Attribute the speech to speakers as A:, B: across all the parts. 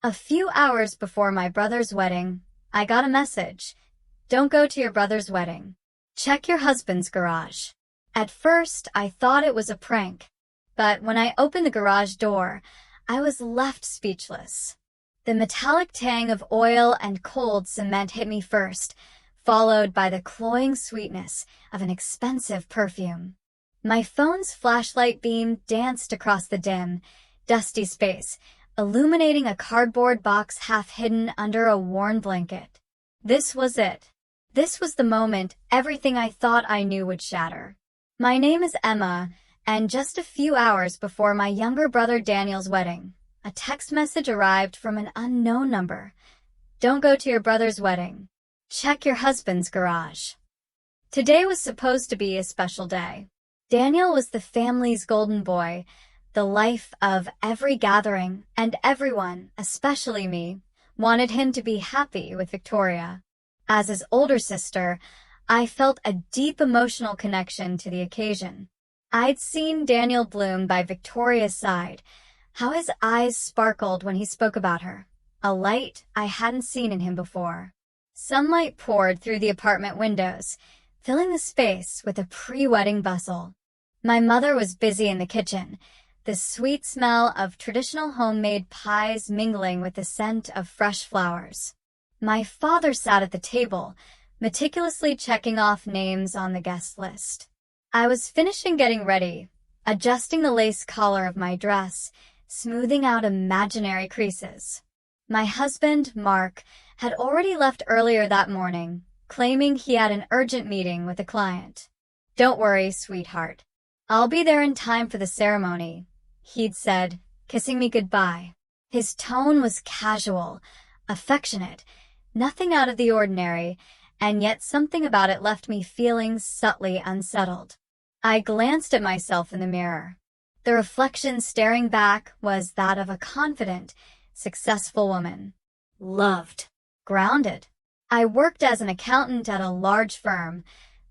A: A few hours before my brother's wedding, I got a message. Don't go to your brother's wedding. Check your husband's garage. At first, I thought it was a prank, but when I opened the garage door, I was left speechless. The metallic tang of oil and cold cement hit me first, followed by the cloying sweetness of an expensive perfume. My phone's flashlight beam danced across the dim, dusty space, illuminating a cardboard box half hidden under a worn blanket. This was it. This was the moment everything I thought I knew would shatter. My name is Emma, and just a few hours before my younger brother Daniel's wedding, a text message arrived from an unknown number. Don't go to your brother's wedding. Check your husband's garage. Today was supposed to be a special day. Daniel was the family's golden boy, the life of every gathering, and everyone, especially me, wanted him to be happy with Victoria. As his older sister, I felt a deep emotional connection to the occasion. I'd seen Daniel bloom by Victoria's side, how his eyes sparkled when he spoke about her, a light I hadn't seen in him before. Sunlight poured through the apartment windows, filling the space with a pre-wedding bustle. My mother was busy in the kitchen, the sweet smell of traditional homemade pies mingling with the scent of fresh flowers. My father sat at the table, meticulously checking off names on the guest list. I was finishing getting ready, adjusting the lace collar of my dress, smoothing out imaginary creases. My husband, Mark, had already left earlier that morning, claiming he had an urgent meeting with a client. Don't worry, sweetheart. I'll be there in time for the ceremony, he'd said, kissing me goodbye. His tone was casual, affectionate, nothing out of the ordinary, and yet something about it left me feeling subtly unsettled. I glanced at myself in the mirror. The reflection staring back was that of a confident, successful woman. Loved. Grounded. I worked as an accountant at a large firm,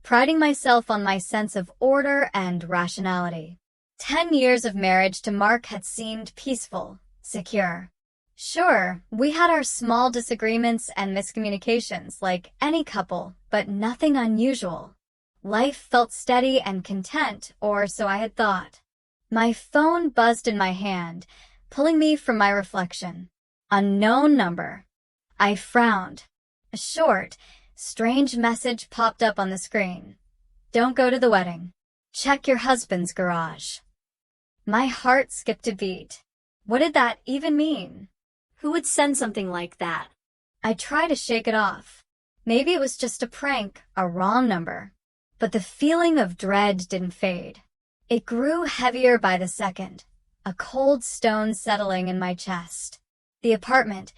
A: priding myself on my sense of order and rationality. 10 years of marriage to Mark had seemed peaceful, secure. Sure, we had our small disagreements and miscommunications like any couple, but nothing unusual. Life felt steady and content, or so I had thought. My phone buzzed in my hand, pulling me from my reflection. Unknown number. I frowned. A short, strange message popped up on the screen. Don't go to the wedding. Check your husband's garage. My heart skipped a beat. What did that even mean? Who would send something like that? I tried to shake it off. Maybe it was just a prank, a wrong number. But the feeling of dread didn't fade. It grew heavier by the second, a cold stone settling in my chest. The apartment,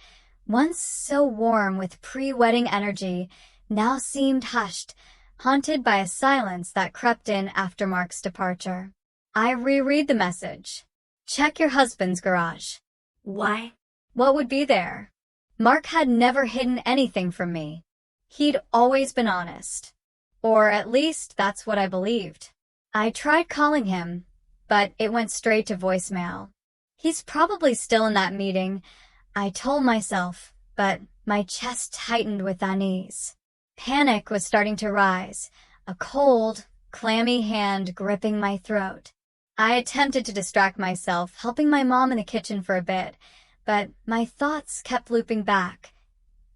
A: once so warm with pre-wedding energy, now seemed hushed, haunted by a silence that crept in after Mark's departure. I reread the message. Check your husband's garage. Why? What would be there? Mark had never hidden anything from me. He'd always been honest. Or at least that's what I believed. I tried calling him, but it went straight to voicemail. He's probably still in that meeting, I told myself, but my chest tightened with unease. Panic was starting to rise, a cold, clammy hand gripping my throat. I attempted to distract myself, helping my mom in the kitchen for a bit, but my thoughts kept looping back.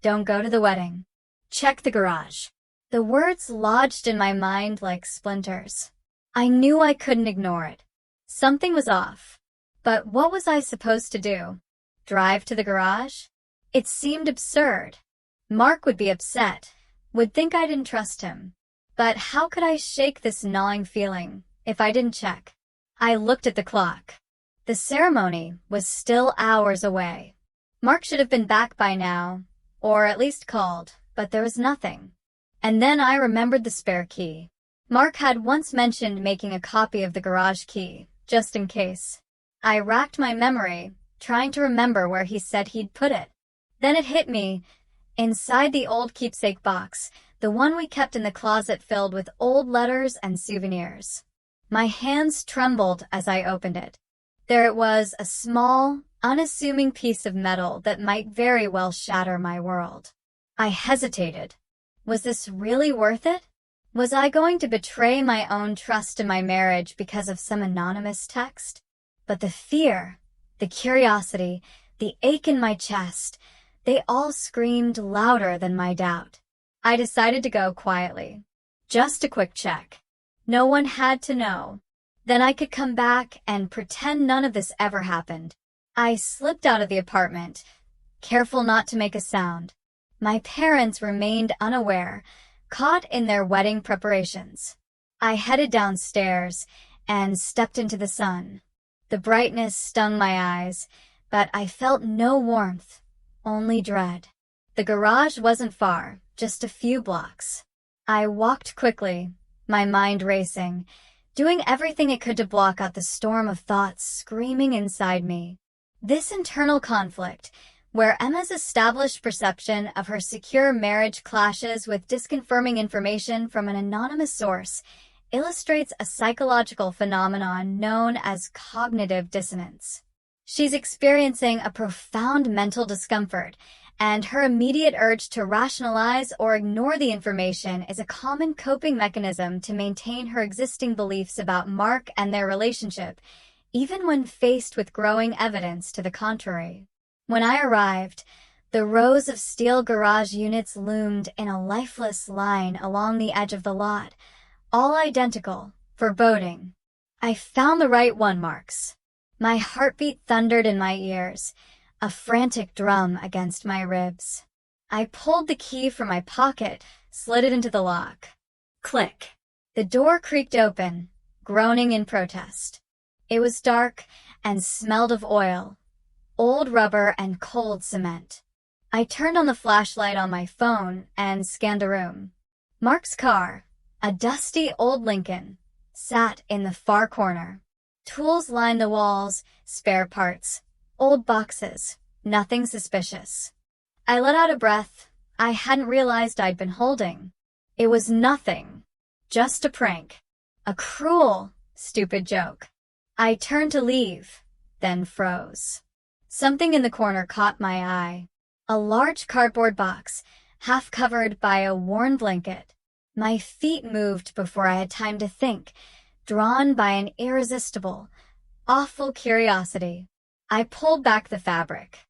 A: Don't go to the wedding. Check the garage. The words lodged in my mind like splinters. I knew I couldn't ignore it. Something was off. But what was I supposed to do? Drive to the garage? It seemed absurd. Mark would be upset, would think I didn't trust him. But how could I shake this gnawing feeling if I didn't check? I looked at the clock. The ceremony was still hours away. Mark should have been back by now, or at least called, but there was nothing. And then I remembered the spare key. Mark had once mentioned making a copy of the garage key, just in case. I racked my memory, trying to remember where he said he'd put it. Then it hit me. Inside the old keepsake box, the one we kept in the closet filled with old letters and souvenirs. My hands trembled as I opened it. There it was, a small, unassuming piece of metal that might very well shatter my world. I hesitated. Was this really worth it? Was I going to betray my own trust in my marriage because of some anonymous text? But the fear, the curiosity, the ache in my chest, they all screamed louder than my doubt. I decided to go quietly. Just a quick check. No one had to know. Then I could come back and pretend none of this ever happened. I slipped out of the apartment, careful not to make a sound. My parents remained unaware, caught in their wedding preparations. I headed downstairs and stepped into the sun. The brightness stung my eyes, but I felt no warmth, only dread. The garage wasn't far, just a few blocks. I walked quickly, my mind racing, doing everything it could to block out the storm of thoughts screaming inside me. This internal conflict, where Emma's established perception of her secure marriage clashes with disconfirming information from an anonymous source, illustrates a psychological phenomenon known as cognitive dissonance. She's experiencing a profound mental discomfort, and her immediate urge to rationalize or ignore the information is a common coping mechanism to maintain her existing beliefs about Mark and their relationship, even when faced with growing evidence to the contrary. When I arrived, the rows of steel garage units loomed in a lifeless line along the edge of the lot, all identical, foreboding. I found the right one, Marks. My heartbeat thundered in my ears, a frantic drum against my ribs. I pulled the key from my pocket, slid it into the lock. Click. The door creaked open, groaning in protest. It was dark and smelled of oil, old rubber and cold cement. I turned on the flashlight on my phone and scanned the room. Mark's car, a dusty old Lincoln, sat in the far corner. Tools lined the walls, spare parts, old boxes, nothing suspicious. I let out a breath I hadn't realized I'd been holding. It was nothing, just a prank, a cruel, stupid joke. I turned to leave, then froze. Something in the corner caught my eye. A large cardboard box, half covered by a worn blanket. My feet moved before I had time to think, drawn by an irresistible, awful curiosity. I pulled back the fabric.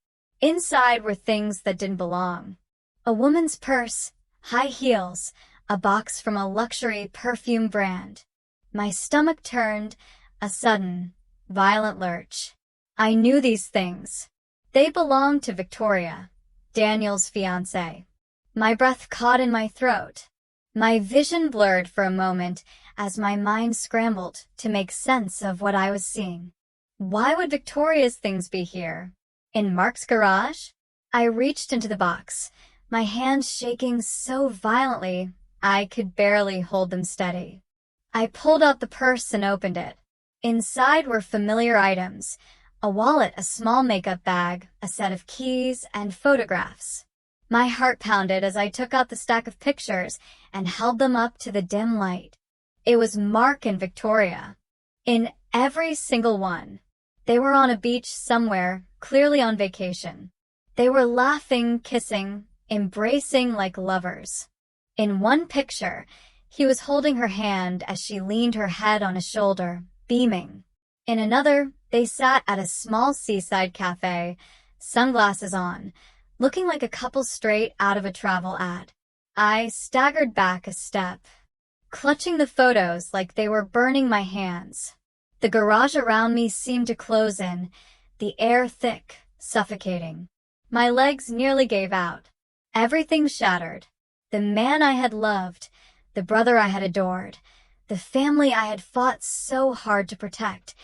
A: Inside were things that didn't belong. A woman's purse, high heels, a box from a luxury perfume brand. My stomach turned, a sudden, violent lurch. I knew these things. They belonged to Victoria, Daniel's fiancée. My breath caught in my throat. My vision blurred for a moment as my mind scrambled to make sense of what I was seeing. Why would Victoria's things be here? In Mark's garage? I reached into the box, my hands shaking so violently I could barely hold them steady. I pulled out the purse and opened it. Inside were familiar items, a wallet, a small makeup bag, a set of keys, and photographs. My heart pounded as I took out the stack of pictures and held them up to the dim light. It was Mark and Victoria. In every single one. They were on a beach somewhere, clearly on vacation. They were laughing, kissing, embracing like lovers. In one picture, he was holding her hand as she leaned her head on his shoulder, beaming. In another, they sat at a small seaside cafe, sunglasses on, looking like a couple straight out of a travel ad. I staggered back a step, clutching the photos like they were burning my hands. The garage around me seemed to close in, the air thick, suffocating. My legs nearly gave out. Everything shattered. The man I had loved, the brother I had adored, the family I had fought so hard to protect.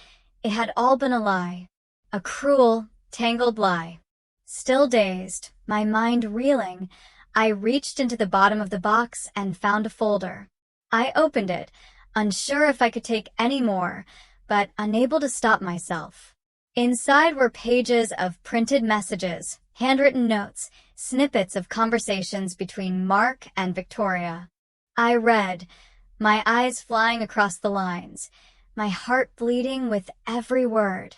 A: It had all been a lie. A cruel, tangled lie. Still dazed, my mind reeling, I reached into the bottom of the box and found a folder. I opened it, unsure if I could take any more, but unable to stop myself. Inside were pages of printed messages, handwritten notes, snippets of conversations between Mark and Victoria. I read, my eyes flying across the lines, my heart bleeding with every word.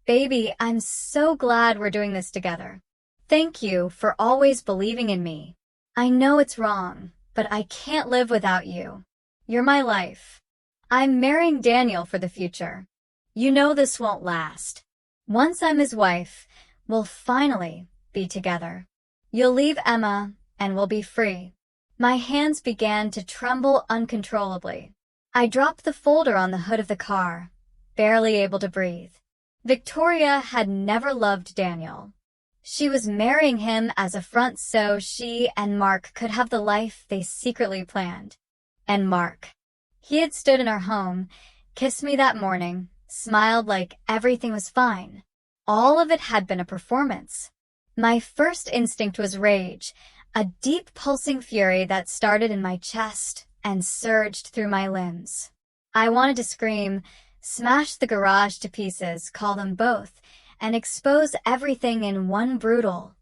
A: Baby, I'm so glad we're doing this together. Thank you for always believing in me. I know it's wrong, but I can't live without you. You're my life. I'm marrying Daniel for the future. You know this won't last. Once I'm his wife, we'll finally be together. You'll leave Emma, and we'll be free. My hands began to tremble uncontrollably. I dropped the folder on the hood of the car, barely able to breathe. Victoria had never loved Daniel. She was marrying him as a front so she and Mark could have the life they secretly planned. And Mark. He had stood in our home, kissed me that morning, smiled like everything was fine. All of it had been a performance. My first instinct was rage, a deep pulsing fury that started in my chest and surged through my limbs. I wanted to scream, smash the garage to pieces, call them both, and expose everything in one brutal,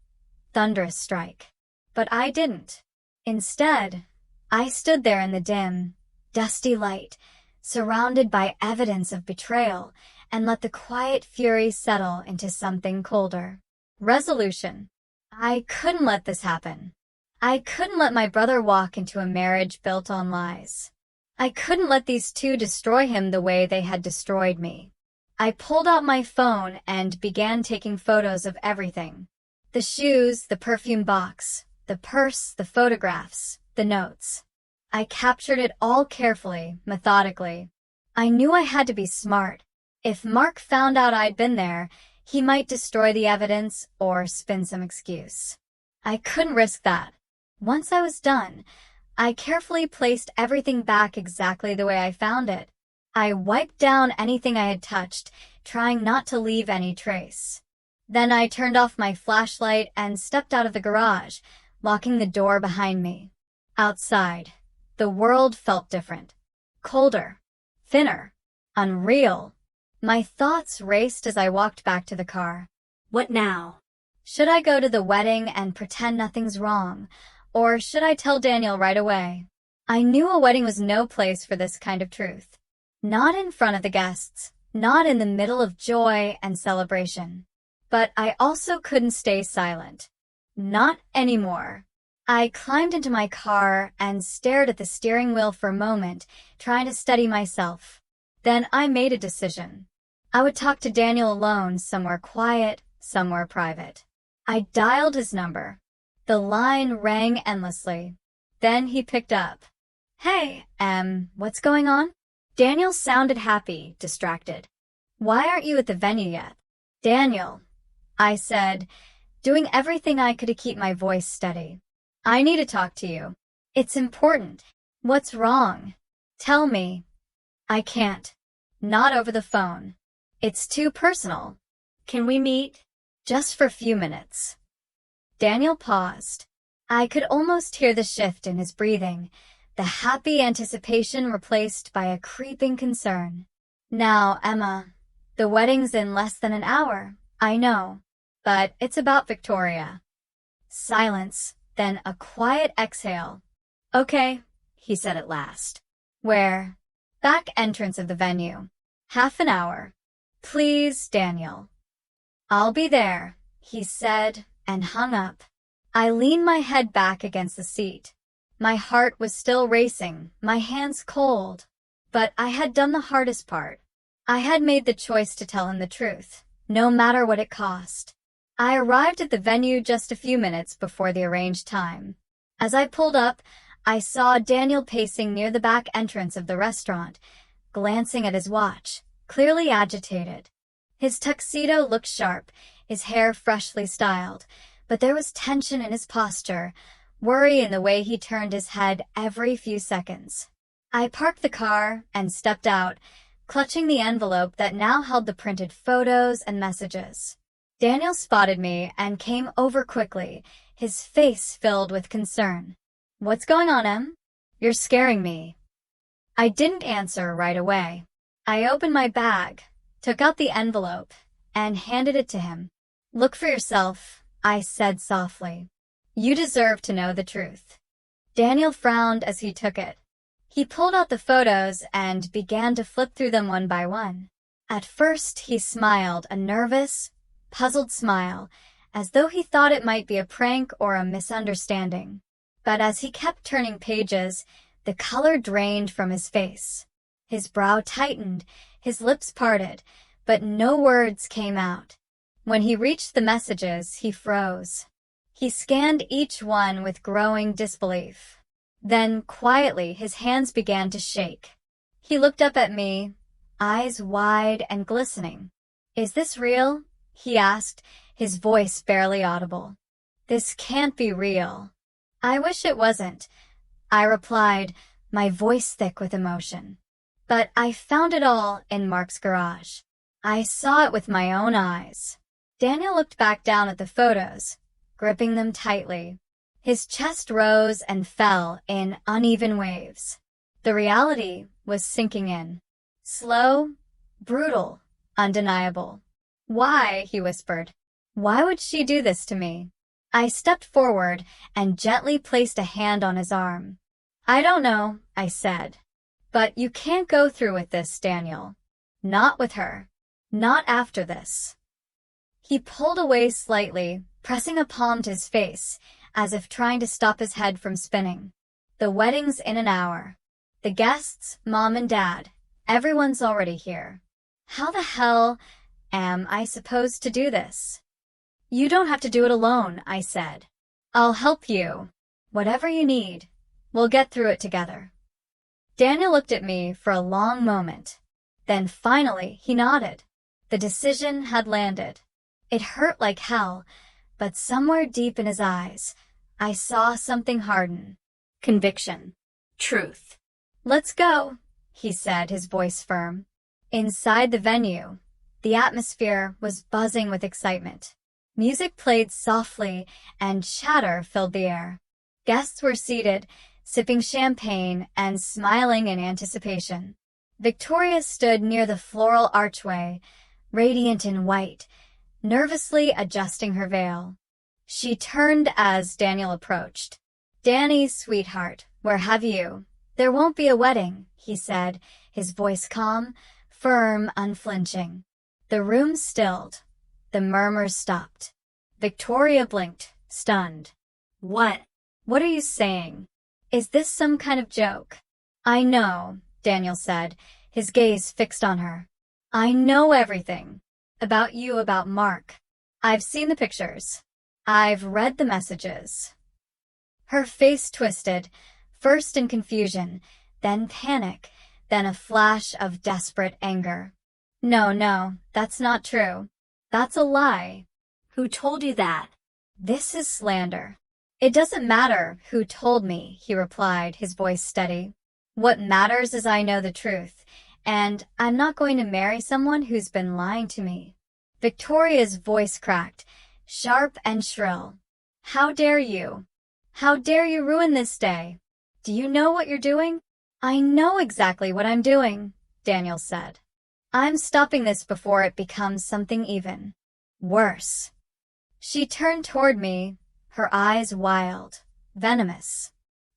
A: thunderous strike. But I didn't. Instead, I stood there in the dim, dusty light, surrounded by evidence of betrayal, and let the quiet fury settle into something colder. Resolution. I couldn't let this happen. I couldn't let my brother walk into a marriage built on lies. I couldn't let these two destroy him the way they had destroyed me. I pulled out my phone and began taking photos of everything. The shoes, the perfume box, the purse, the photographs, the notes. I captured it all carefully, methodically. I knew I had to be smart. If Mark found out I'd been there, he might destroy the evidence or spin some excuse. I couldn't risk that. Once I was done, I carefully placed everything back exactly the way I found it. I wiped down anything I had touched, trying not to leave any trace. Then I turned off my flashlight and stepped out of the garage, locking the door behind me. Outside, the world felt different. Colder, thinner, unreal. My thoughts raced as I walked back to the car. What now? Should I go to the wedding and pretend nothing's wrong? Or should I tell Daniel right away? I knew a wedding was no place for this kind of truth. Not in front of the guests, not in the middle of joy and celebration. But I also couldn't stay silent. Not anymore. I climbed into my car and stared at the steering wheel for a moment, trying to steady myself. Then I made a decision. I would talk to Daniel alone, somewhere quiet, somewhere private. I dialed his number. The line rang endlessly. Then he picked up. Hey, what's going on? Daniel sounded happy, distracted. Why aren't you at the venue yet? Daniel, I said, doing everything I could to keep my voice steady. I need to talk to you. It's important. What's wrong? Tell me. I can't. Not over the phone. It's too personal. Can we meet? Just for a few minutes. Daniel paused. I could almost hear the shift in his breathing, the happy anticipation replaced by a creeping concern. Now, Emma, the wedding's in less than an hour, I know, but it's about Victoria. Silence, then a quiet exhale. Okay, he said at last. Where? Back entrance of the venue. Half an hour. Please, Daniel. I'll be there, he said, and hung up. I leaned my head back against the seat. My heart was still racing, my hands cold. But I had done the hardest part. I had made the choice to tell him the truth, no matter what it cost. I arrived at the venue just a few minutes before the arranged time. As I pulled up, I saw Daniel pacing near the back entrance of the restaurant, glancing at his watch, clearly agitated. His tuxedo looked sharp, his hair freshly styled, but there was tension in his posture, worry in the way he turned his head every few seconds. I parked the car and stepped out, clutching the envelope that now held the printed photos and messages. Daniel spotted me and came over quickly, his face filled with concern. What's going on, Em? You're scaring me. I didn't answer right away. I opened my bag, took out the envelope, and handed it to him. Look for yourself, I said softly. You deserve to know the truth. Daniel frowned as he took it. He pulled out the photos and began to flip through them one by one. At first he smiled, a nervous, puzzled smile, as though he thought it might be a prank or a misunderstanding. But as he kept turning pages, the color drained from his face. His brow tightened, his lips parted, but no words came out. When he reached the messages, he froze. He scanned each one with growing disbelief. Then, quietly, his hands began to shake. He looked up at me, eyes wide and glistening. "Is this real?" he asked, his voice barely audible. "This can't be real." "I wish it wasn't," I replied, my voice thick with emotion. "But I found it all in Mark's garage. I saw it with my own eyes." Daniel looked back down at the photos, gripping them tightly. His chest rose and fell in uneven waves. The reality was sinking in. Slow, brutal, undeniable. "Why?" he whispered. "Why would she do this to me?" I stepped forward and gently placed a hand on his arm. "I don't know," I said. "But you can't go through with this, Daniel. Not with her. Not after this." He pulled away slightly, pressing a palm to his face, as if trying to stop his head from spinning. "The wedding's in an hour. The guests, Mom and Dad, everyone's already here. How the hell am I supposed to do this?" "You don't have to do it alone," I said. "I'll help you. Whatever you need. We'll get through it together." Daniel looked at me for a long moment. Then finally he nodded. The decision had landed. It hurt like hell, but somewhere deep in his eyes, I saw something harden. Conviction. Truth. "Let's go," he said, his voice firm. Inside the venue, the atmosphere was buzzing with excitement. Music played softly and chatter filled the air. Guests were seated, sipping champagne and smiling in anticipation. Victoria stood near the floral archway, radiant in white, nervously adjusting her veil. She turned as Daniel approached. "Danny, sweetheart, where have you?" "There won't be a wedding," he said, his voice calm, firm, unflinching. The room stilled. The murmurs stopped. Victoria blinked, stunned. "What? What are you saying? Is this some kind of joke?" "I know," Daniel said, his gaze fixed on her. "I know everything. About you, about Mark. I've seen the pictures. I've read the messages." Her face twisted, first in confusion, then panic, then a flash of desperate anger. No, that's not true. That's a lie." "Who told you that?" "This is slander." "It doesn't matter who told me," he replied, his voice steady. "What matters is I know the truth, and I'm not going to marry someone who's been lying to me." Victoria's voice cracked, sharp and shrill. "How dare you? How dare you ruin this day? Do you know what you're doing?" "I know exactly what I'm doing," Daniel said. "I'm stopping this before it becomes something even worse." She turned toward me, her eyes wild, venomous.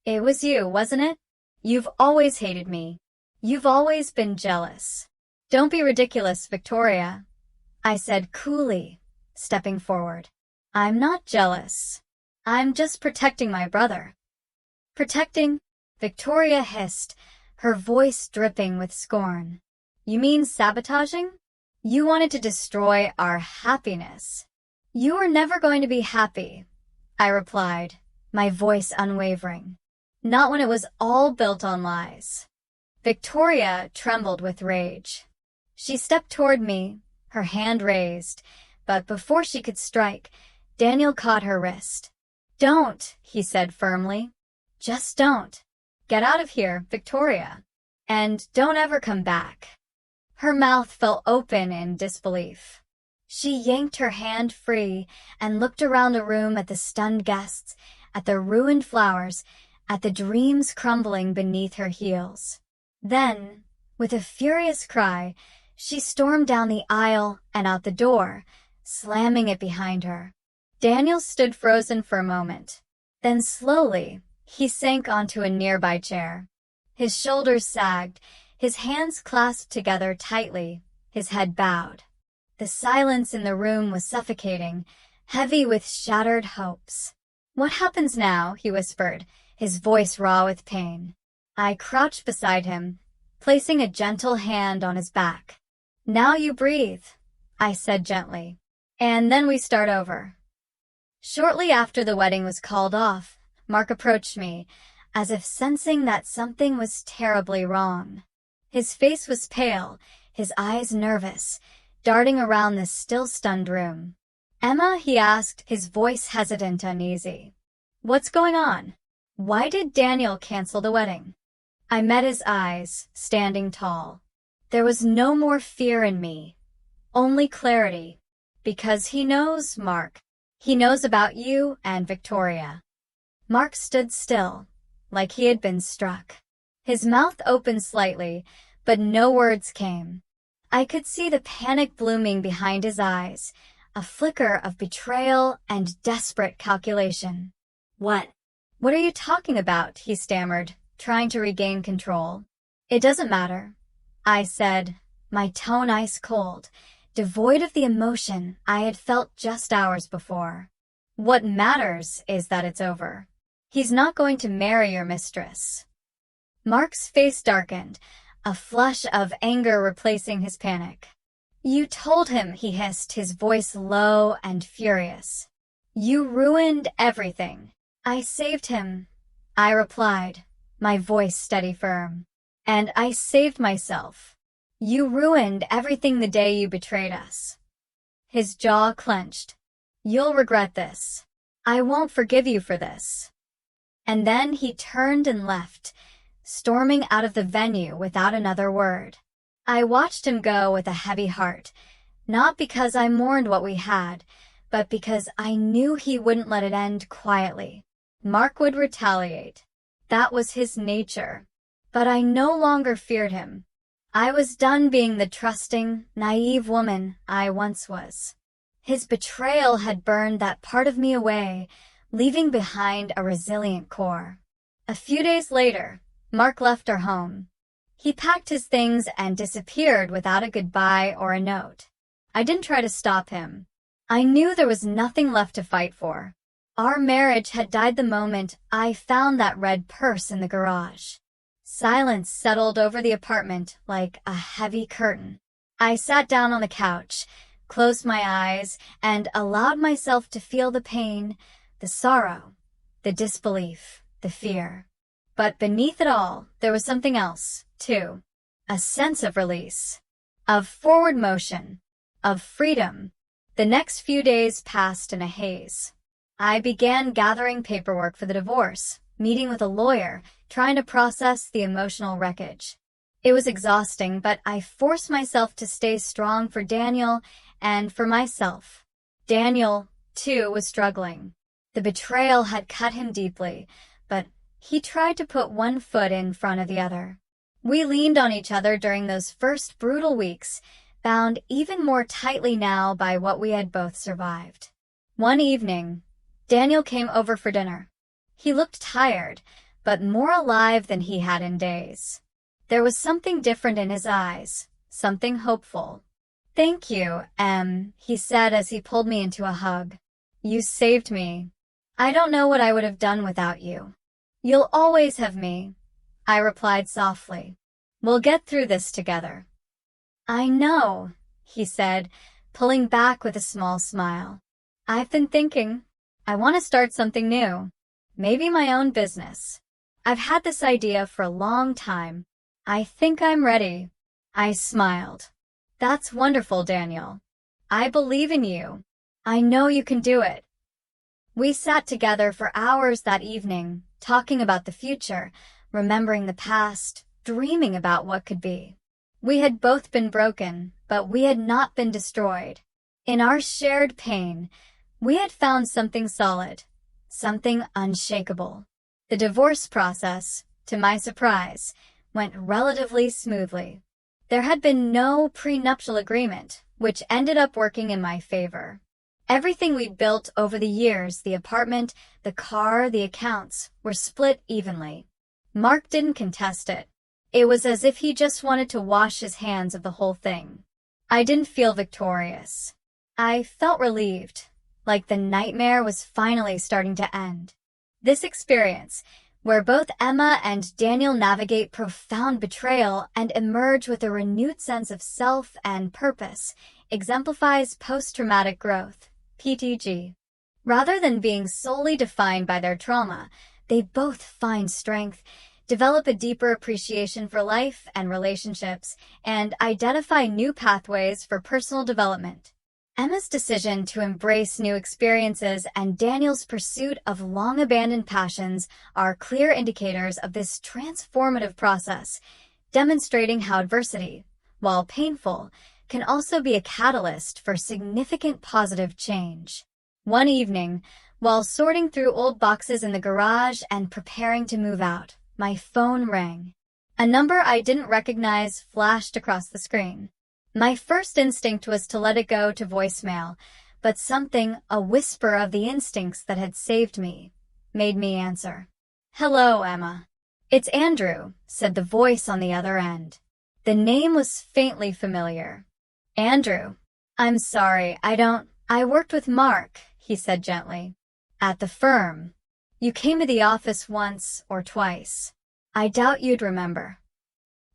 A: "It was you, wasn't it? You've always hated me. You've always been jealous." "Don't be ridiculous, Victoria," I said coolly, stepping forward. "I'm not jealous. I'm just protecting my brother." "Protecting?" Victoria hissed, her voice dripping with scorn. "You mean sabotaging? You wanted to destroy our happiness." "You were never going to be happy," I replied, my voice unwavering. "Not when it was all built on lies." Victoria trembled with rage. She stepped toward me, her hand raised, but before she could strike, Daniel caught her wrist. "Don't," he said firmly. "Just don't. Get out of here, Victoria. And don't ever come back." Her mouth fell open in disbelief. She yanked her hand free and looked around the room at the stunned guests, at the ruined flowers, at the dreams crumbling beneath her heels. Then, with a furious cry, she stormed down the aisle and out the door, slamming it behind her. Daniel stood frozen for a moment. Then slowly, he sank onto a nearby chair. His shoulders sagged, his hands clasped together tightly, his head bowed. The silence in the room was suffocating, heavy with shattered hopes. "What happens now?" he whispered, his voice raw with pain. I crouched beside him, placing a gentle hand on his back. "Now you breathe," I said gently. "And then we start over." Shortly after the wedding was called off, Mark approached me, as if sensing that something was terribly wrong. His face was pale, his eyes nervous, darting around the still stunned room. "Emma," he asked, his voice hesitant, uneasy. "What's going on? Why did Daniel cancel the wedding?" I met his eyes, standing tall. There was no more fear in me, only clarity. "Because he knows, Mark. He knows about you and Victoria." Mark stood still, like he had been struck. His mouth opened slightly, but no words came. I could see the panic blooming behind his eyes, a flicker of betrayal and desperate calculation. What are you talking about?" he stammered, trying to regain control. "It doesn't matter," I said, my tone ice cold, devoid of the emotion I had felt just hours before. "What matters is that it's over. He's not going to marry your mistress." Mark's face darkened, a flush of anger replacing his panic. "You told him," he hissed, his voice low and furious. "You ruined everything." "I saved him," I replied, my voice steady firm. "And I saved myself. You ruined everything the day you betrayed us." His jaw clenched. "You'll regret this. I won't forgive you for this." And then he turned and left, storming out of the venue without another word. I watched him go with a heavy heart, not because I mourned what we had, but because I knew he wouldn't let it end quietly. Mark would retaliate. That was his nature. But I no longer feared him. I was done being the trusting, naive woman I once was. His betrayal had burned that part of me away, leaving behind a resilient core. A few days later, Mark left our home. He packed his things and disappeared without a goodbye or a note. I didn't try to stop him. I knew there was nothing left to fight for. Our marriage had died the moment I found that red purse in the garage. Silence settled over the apartment like a heavy curtain. I sat down on the couch, closed my eyes, and allowed myself to feel the pain, the sorrow, the disbelief, the fear. But beneath it all, there was something else, too. A sense of release, of forward motion, of freedom. The next few days passed in a haze. I began gathering paperwork for the divorce, meeting with a lawyer, trying to process the emotional wreckage. It was exhausting, but I forced myself to stay strong for Daniel and for myself. Daniel, too, was struggling. The betrayal had cut him deeply, but he tried to put one foot in front of the other. We leaned on each other during those first brutal weeks, bound even more tightly now by what we had both survived. One evening, Daniel came over for dinner. He looked tired, but more alive than he had in days. There was something different in his eyes, something hopeful. "Thank you, Em," he said as he pulled me into a hug. "You saved me. I don't know what I would have done without you." "You'll always have me," I replied softly. "We'll get through this together." "I know," he said, pulling back with a small smile. "I've been thinking. I want to start something new. Maybe my own business. I've had this idea for a long time. I think I'm ready." I smiled. "That's wonderful, Daniel. I believe in you. I know you can do it." We sat together for hours that evening, talking about the future, remembering the past, dreaming about what could be. We had both been broken, but we had not been destroyed. In our shared pain, we had found something solid, something unshakable. The divorce process, to my surprise, went relatively smoothly. There had been no prenuptial agreement, which ended up working in my favor. Everything we'd built over the years, the apartment, the car, the accounts, were split evenly. Mark didn't contest it. It was as if he just wanted to wash his hands of the whole thing. I didn't feel victorious. I felt relieved, like the nightmare was finally starting to end. This experience, where both Emma and Daniel navigate profound betrayal and emerge with a renewed sense of self and purpose, exemplifies post-traumatic growth, PTG. Rather than being solely defined by their trauma, they both find strength, develop a deeper appreciation for life and relationships, and identify new pathways for personal development. Emma's decision to embrace new experiences and Daniel's pursuit of long-abandoned passions are clear indicators of this transformative process, demonstrating how adversity, while painful, can also be a catalyst for significant positive change. One evening, while sorting through old boxes in the garage and preparing to move out, my phone rang. A number I didn't recognize flashed across the screen. My first instinct was to let it go to voicemail, but something, a whisper of the instincts that had saved me, made me answer. "Hello, Emma." "It's Andrew," said the voice on the other end. The name was faintly familiar. "Andrew, I'm sorry, I worked with Mark," he said gently. "At the firm. You came to the office once or twice. I doubt you'd remember."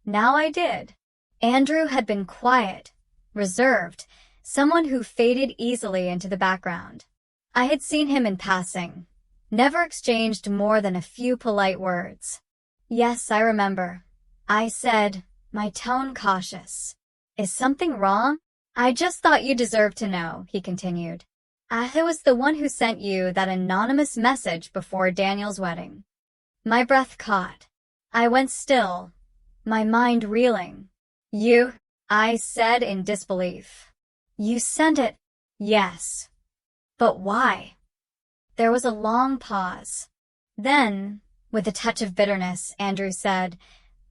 A: Now I did. Andrew had been quiet, reserved, someone who faded easily into the background. I had seen him in passing, never exchanged more than a few polite words. "Yes, I remember," I said, my tone cautious. "Is something wrong?" "I just thought you deserved to know," he continued. "I was the one who sent you that anonymous message before Daniel's wedding." My breath caught. I went still, my mind reeling. "You?" I said in disbelief. "You sent it?" "Yes." "But why?" There was a long pause. Then, with a touch of bitterness, Andrew said,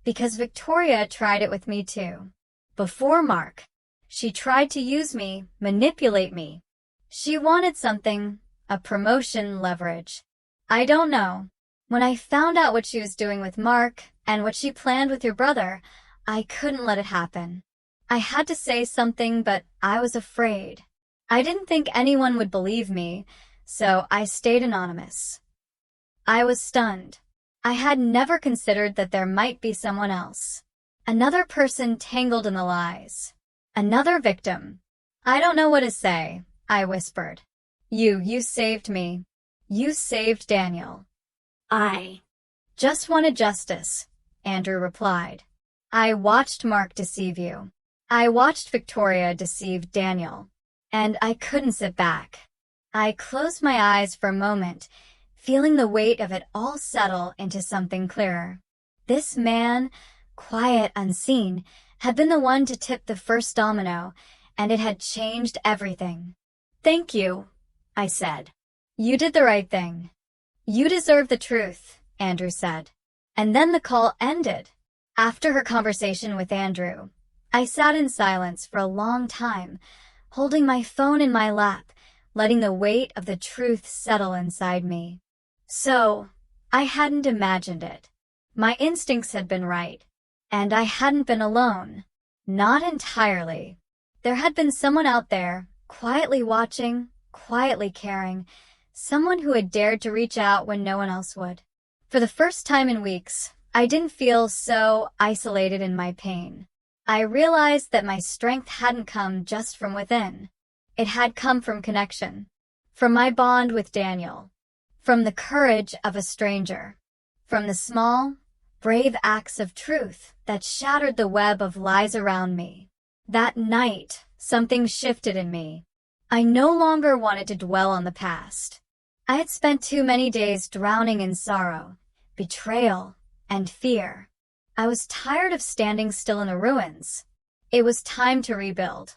A: "Because Victoria tried it with me too. Before Mark. She tried to use me, manipulate me. She wanted something, a promotion, leverage. I don't know. When I found out what she was doing with Mark and what she planned with your brother, I couldn't let it happen. I had to say something, but I was afraid. I didn't think anyone would believe me, so I stayed anonymous." I was stunned. I had never considered that there might be someone else. Another person tangled in the lies. Another victim. "I don't know what to say," I whispered. You saved me. You saved Daniel." "I just wanted justice," Andrew replied. "I watched Mark deceive you. I watched Victoria deceive Daniel. And I couldn't sit back." I closed my eyes for a moment, feeling the weight of it all settle into something clearer. This man, quiet, unseen, had been the one to tip the first domino, and it had changed everything. "Thank you," I said. "You did the right thing." "You deserve the truth," Andrew said. And then the call ended. After her conversation with Andrew, I sat in silence for a long time, holding my phone in my lap, letting the weight of the truth settle inside me. So, I hadn't imagined it. My instincts had been right, and I hadn't been alone. Not entirely. There had been someone out there, quietly watching, quietly caring, someone who had dared to reach out when no one else would. For the first time in weeks, I didn't feel so isolated in my pain. I realized that my strength hadn't come just from within. It had come from connection, from my bond with Daniel, from the courage of a stranger, from the small, brave acts of truth that shattered the web of lies around me. That night, something shifted in me. I no longer wanted to dwell on the past. I had spent too many days drowning in sorrow, betrayal, and fear. I was tired of standing still in the ruins. It was time to rebuild.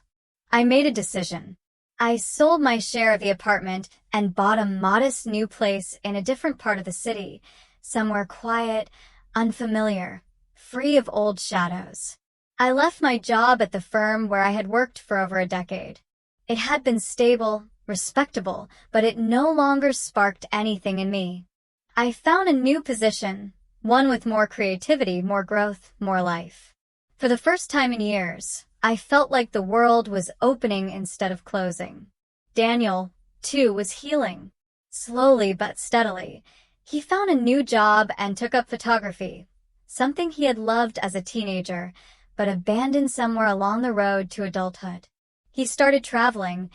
A: I made a decision. I sold my share of the apartment and bought a modest new place in a different part of the city, somewhere quiet, unfamiliar, free of old shadows. I left my job at the firm where I had worked for over a decade. It had been stable, respectable, but it no longer sparked anything in me. I found a new position, one with more creativity, more growth, more life. For the first time in years, I felt like the world was opening instead of closing. Daniel, too, was healing. Slowly but steadily. He found a new job and took up photography, something he had loved as a teenager, but abandoned somewhere along the road to adulthood. He started traveling,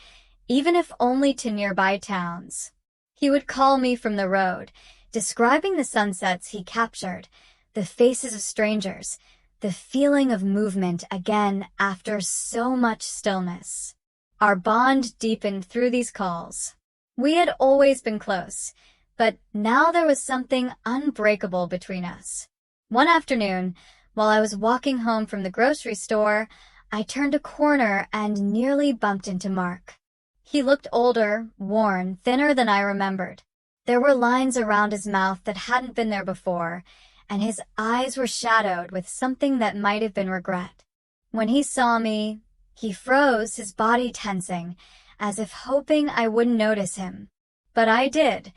A: even if only to nearby towns. He would call me from the road, describing the sunsets he captured, the faces of strangers, the feeling of movement again after so much stillness. Our bond deepened through these calls. We had always been close, but now there was something unbreakable between us. One afternoon, while I was walking home from the grocery store, I turned a corner and nearly bumped into Mark. He looked older, worn, thinner than I remembered. There were lines around his mouth that hadn't been there before, and his eyes were shadowed with something that might have been regret. When he saw me, he froze, his body tensing, as if hoping I wouldn't notice him. But I did,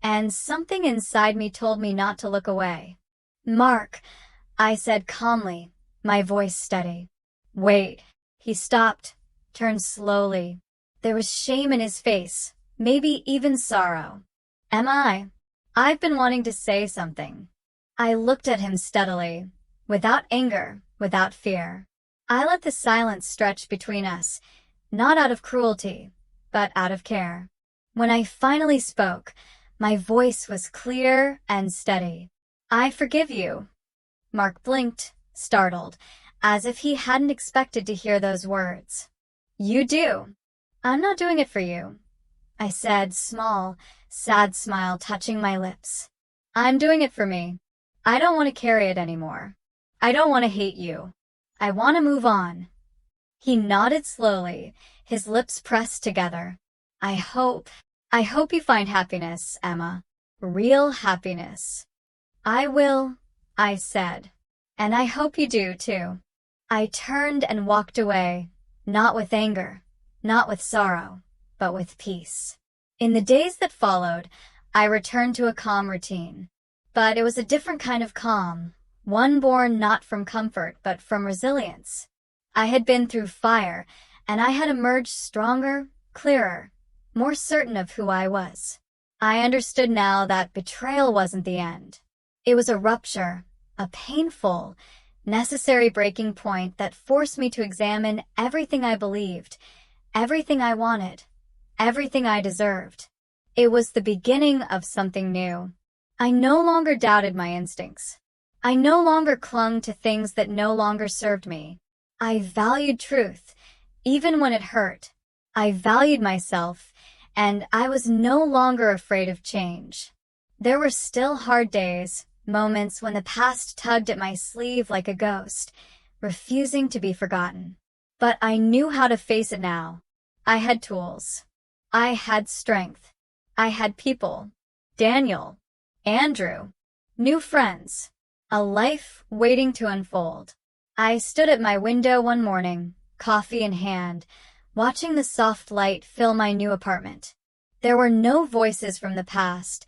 A: and something inside me told me not to look away. "Mark," I said calmly, my voice steady. "Wait." He stopped, turned slowly. There was shame in his face, maybe even sorrow. "Am I?" I've been wanting to say something. I looked at him steadily, without anger, without fear. I let the silence stretch between us, not out of cruelty, but out of care. When I finally spoke, my voice was clear and steady. "I forgive you." Mark blinked, startled, as if he hadn't expected to hear those words. "You do." "I'm not doing it for you," I said, small, sad smile touching my lips. "I'm doing it for me. I don't want to carry it anymore. I don't want to hate you. I want to move on." He nodded slowly, his lips pressed together. I hope you find happiness, Emma. Real happiness." "I will," I said. "And I hope you do, too." I turned and walked away, not with anger, not with sorrow, but with peace. In the days that followed, I returned to a calm routine. But it was a different kind of calm, one born not from comfort but from resilience. I had been through fire, and I had emerged stronger, clearer, more certain of who I was. I understood now that betrayal wasn't the end. It was a rupture, a painful, necessary breaking point that forced me to examine everything I believed, everything I wanted, everything I deserved. It was the beginning of something new. I no longer doubted my instincts. I no longer clung to things that no longer served me. I valued truth, even when it hurt. I valued myself, and I was no longer afraid of change. There were still hard days, moments when the past tugged at my sleeve like a ghost, refusing to be forgotten. But I knew how to face it now. I had tools. I had strength. I had people. Daniel. Andrew. New friends. A life waiting to unfold. I stood at my window one morning, coffee in hand, watching the soft light fill my new apartment. There were no voices from the past,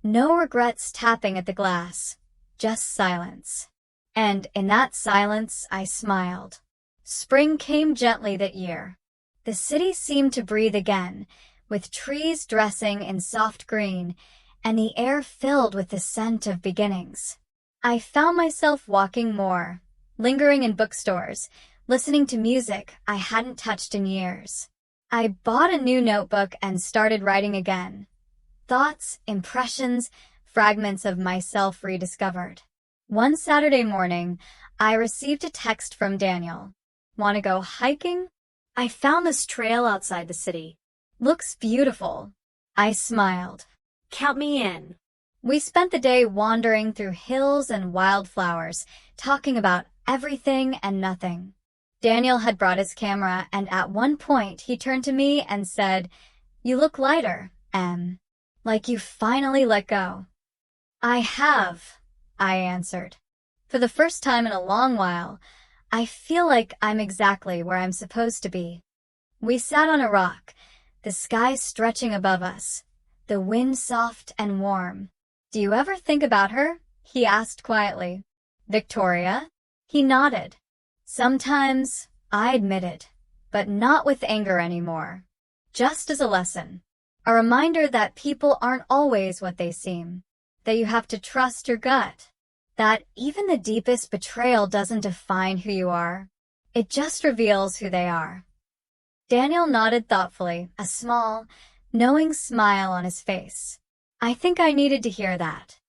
A: no regrets tapping at the glass, just silence. And in that silence, I smiled. Spring came gently that year. The city seemed to breathe again, with trees dressing in soft green, and the air filled with the scent of beginnings. I found myself walking more, lingering in bookstores, listening to music I hadn't touched in years. I bought a new notebook and started writing again. Thoughts, impressions, fragments of myself rediscovered. One Saturday morning, I received a text from Daniel. "Want to go hiking? I found this trail outside the city. Looks beautiful." I smiled. "Count me in." We spent the day wandering through hills and wildflowers, talking about everything and nothing. Daniel had brought his camera, and at one point he turned to me and said, "You look lighter, Em. Like you finally let go." "I have," I answered. "For the first time in a long while, I feel like I'm exactly where I'm supposed to be." We sat on a rock, the sky stretching above us, the wind soft and warm. "Do you ever think about her?" he asked quietly. "Victoria?" He nodded. "Sometimes," I admitted, but not with anger anymore. Just as a lesson. A reminder that people aren't always what they seem. That you have to trust your gut. That even the deepest betrayal doesn't define who you are. It just reveals who they are. Daniel nodded thoughtfully, a small, knowing smile on his face. I think I needed to hear that.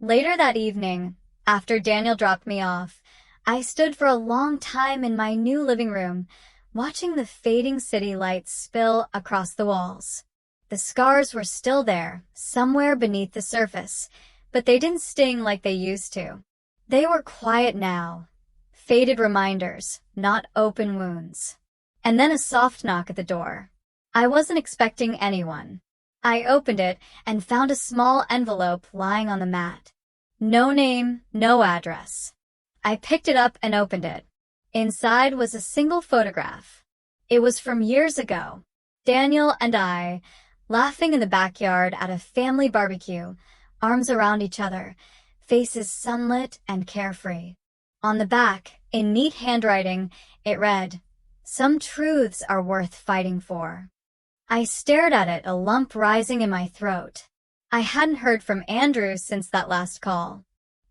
A: Later that evening, after Daniel dropped me off, I stood for a long time in my new living room, watching the fading city lights spill across the walls. The scars were still there, somewhere beneath the surface, but they didn't sting like they used to. They were quiet now, faded reminders, not open wounds. And then a soft knock at the door. I wasn't expecting anyone. I opened it and found a small envelope lying on the mat. No name, no address. I picked it up and opened it. Inside was a single photograph. It was from years ago. Daniel and I, laughing in the backyard at a family barbecue, arms around each other, faces sunlit and carefree. On the back, in neat handwriting, it read, "Some truths are worth fighting for." I stared at it, a lump rising in my throat. I hadn't heard from Andrew since that last call.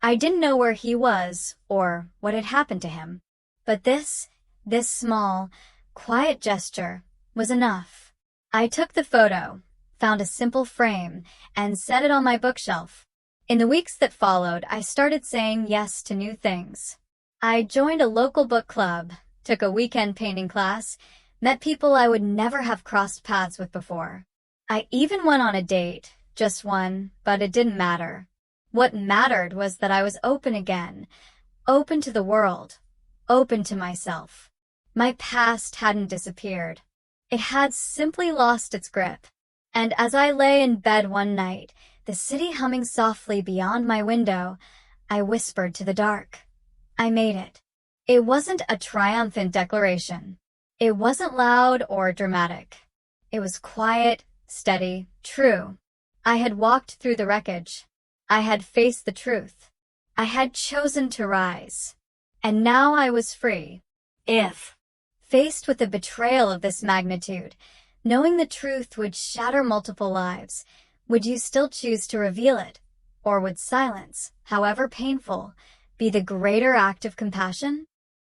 A: I didn't know where he was or what had happened to him. But this small, quiet gesture was enough. I took the photo, found a simple frame, and set it on my bookshelf. In the weeks that followed, I started saying yes to new things. I joined a local book club, took a weekend painting class, met people I would never have crossed paths with before. I even went on a date, just one, but it didn't matter. What mattered was that I was open again, open to the world, open to myself. My past hadn't disappeared. It had simply lost its grip. And as I lay in bed one night, the city humming softly beyond my window, I whispered to the dark, I made it. It wasn't a triumphant declaration. It wasn't loud or dramatic. It was quiet, steady, true. I had walked through the wreckage. I had faced the truth. I had chosen to rise. And now I was free. If, faced with the betrayal of this magnitude, knowing the truth would shatter multiple lives, would you still choose to reveal it? Or would silence, however painful, be the greater act of compassion?